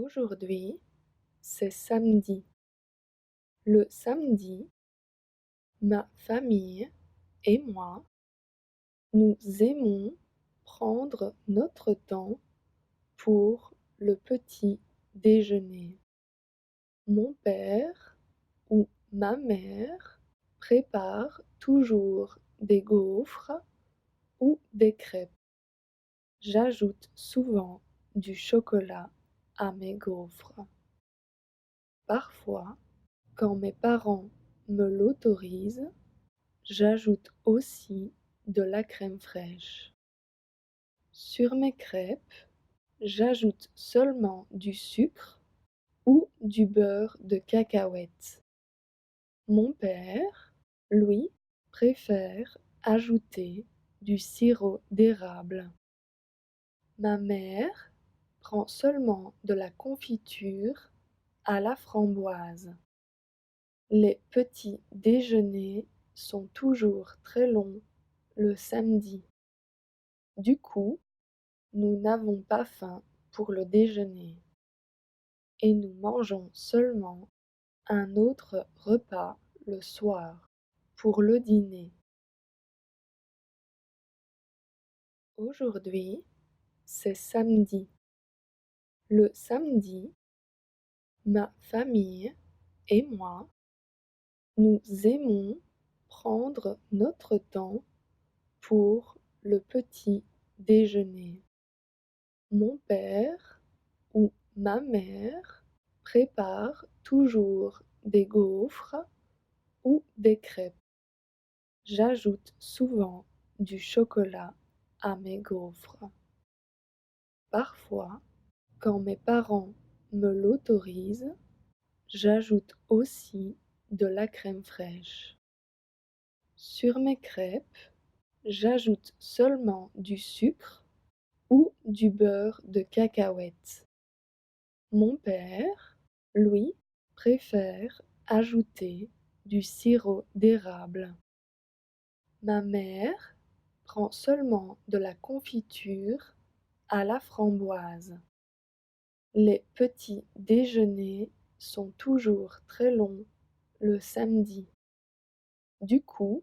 Aujourd'hui, c'est samedi. Le samedi, ma famille et moi, nous aimons prendre notre temps pour le petit déjeuner. Mon père ou ma mère prépare toujours des gaufres ou des crêpes. J'ajoute souvent du chocolat à mes gaufres. Parfois, quand mes parents me l'autorisent, j'ajoute aussi de la crème fraîche. Sur mes crêpes, j'ajoute seulement du sucre ou du beurre de cacahuète. Mon père, lui, préfère ajouter du sirop d'érable. Ma mère prend seulement de la confiture à la framboise. Les petits déjeuners sont toujours très longs le samedi. Du coup, nous n'avons pas faim pour le déjeuner et nous mangeons seulement un autre repas le soir pour le dîner. Aujourd'hui, c'est samedi. Le samedi, ma famille et moi, nous aimons prendre notre temps pour le petit déjeuner. Mon père ou ma mère prépare toujours des gaufres ou des crêpes. J'ajoute souvent du chocolat à mes gaufres. Parfois, quand mes parents me l'autorisent, j'ajoute aussi de la crème fraîche. Sur mes crêpes, j'ajoute seulement du sucre ou du beurre de cacahuète. Mon père, lui, préfère ajouter du sirop d'érable. Ma mère prend seulement de la confiture à la framboise. Les petits déjeuners sont toujours très longs le samedi. Du coup,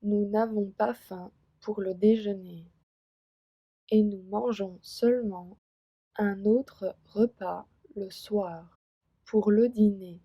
nous n'avons pas faim pour le déjeuner et nous mangeons seulement un autre repas le soir pour le dîner.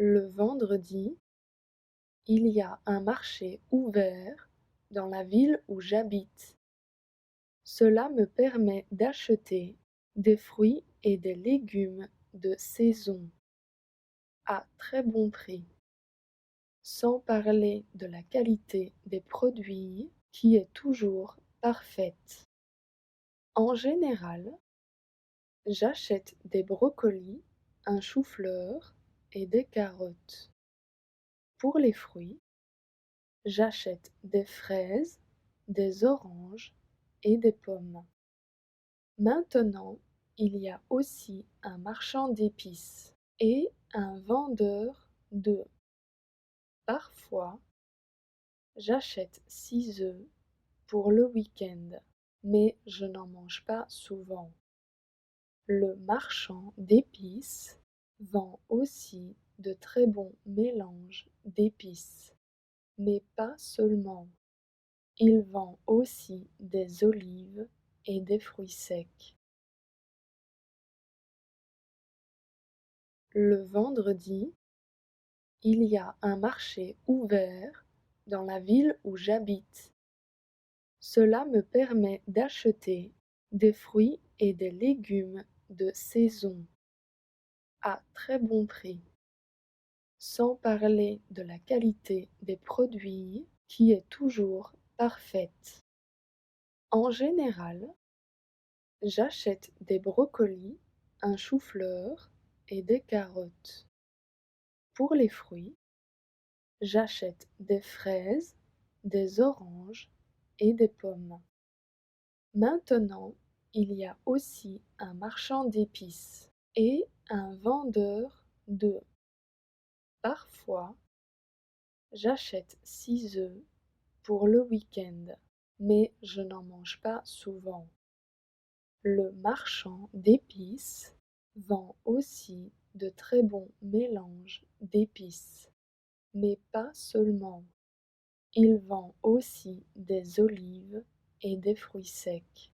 Le vendredi, il y a un marché ouvert dans la ville où j'habite. Cela me permet d'acheter des fruits et des légumes de saison à très bon prix, sans parler de la qualité des produits qui est toujours parfaite. En général, j'achète des brocolis, un chou-fleur et des carottes. Pour les fruits, j'achète des fraises, des oranges et des pommes. Maintenant, il y a aussi un marchand d'épices et un vendeur d'œufs. Parfois, j'achète 6 œufs pour le week-end, mais je n'en mange pas souvent. Le marchand d'épices vend aussi de très bons mélanges d'épices, mais pas seulement. Il vend aussi des olives et des fruits secs. Le vendredi, il y a un marché ouvert dans la ville où j'habite. Cela me permet d'acheter des fruits et des légumes de saison à très bon prix, sans parler de la qualité des produits qui est toujours parfaite. En général, j'achète des brocolis, un chou-fleur et des carottes. Pour les fruits, j'achète des fraises, des oranges et des pommes. Maintenant, il y a aussi un marchand d'épices et un vendeur d'œufs. Parfois, j'achète 6 œufs pour le week-end, mais je n'en mange pas souvent. Le marchand d'épices vend aussi de très bons mélanges d'épices, mais pas seulement. Il vend aussi des olives et des fruits secs.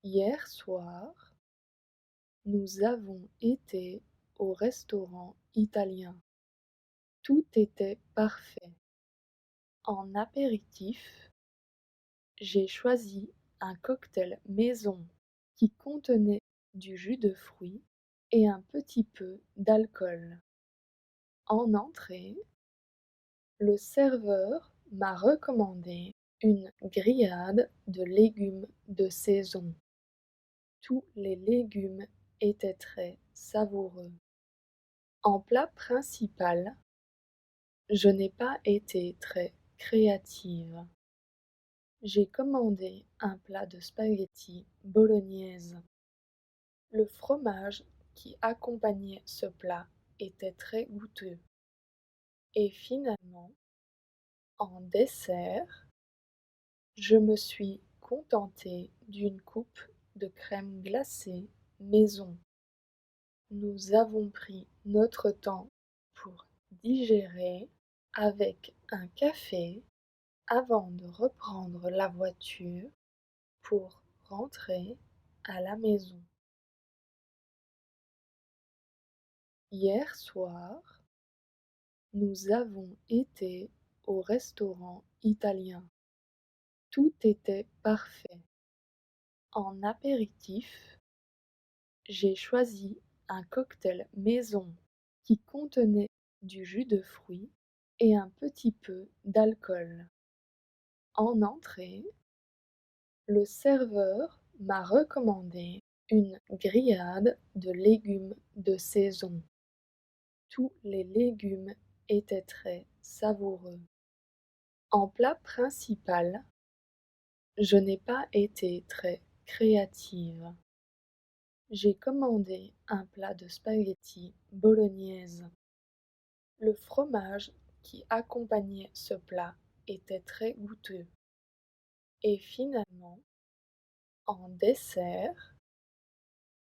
Hier soir, nous avons été au restaurant italien. Tout était parfait. En apéritif, j'ai choisi un cocktail maison qui contenait du jus de fruits et un petit peu d'alcool. En entrée, le serveur m'a recommandé une grillade de légumes de saison. Tous les légumes étaient très savoureux. En plat principal, je n'ai pas été très créative. J'ai commandé un plat de spaghetti bolognaise. Le fromage qui accompagnait ce plat était très goûteux. Et finalement, en dessert, je me suis contentée d'une coupe de crème glacée maison. Nous avons pris notre temps pour digérer avec un café avant de reprendre la voiture pour rentrer à la maison. Hier soir, nous avons été au restaurant italien. Tout était parfait. En apéritif, j'ai choisi un cocktail maison qui contenait du jus de fruits et un petit peu d'alcool. En entrée, Le serveur m'a recommandé une grillade de légumes de saison. Tous les légumes étaient très savoureux. En plat principal, je n'ai pas été très créative. J'ai commandé un plat de spaghetti bolognaise. Le fromage qui accompagnait ce plat était très goûteux. Et finalement, en dessert,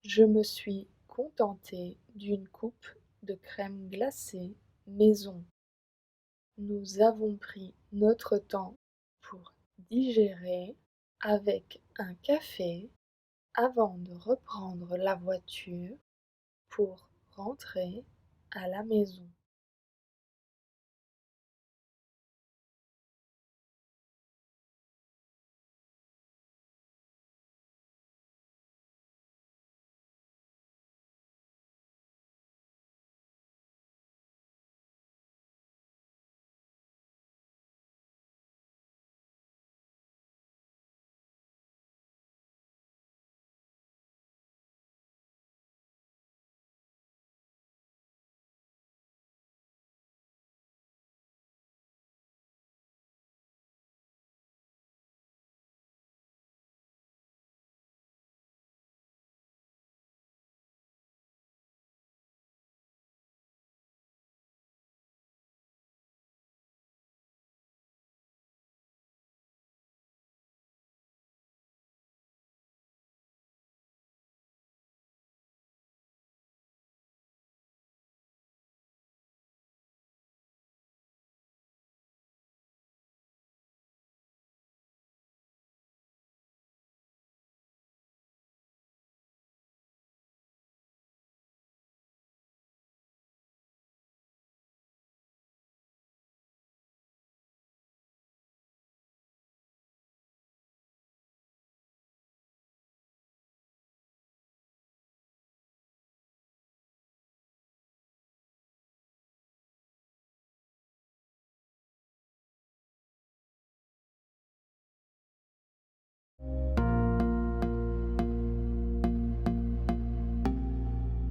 je me suis contentée d'une coupe de crème glacée maison. Nous avons pris notre temps pour digérer avec un café avant de reprendre la voiture pour rentrer à la maison.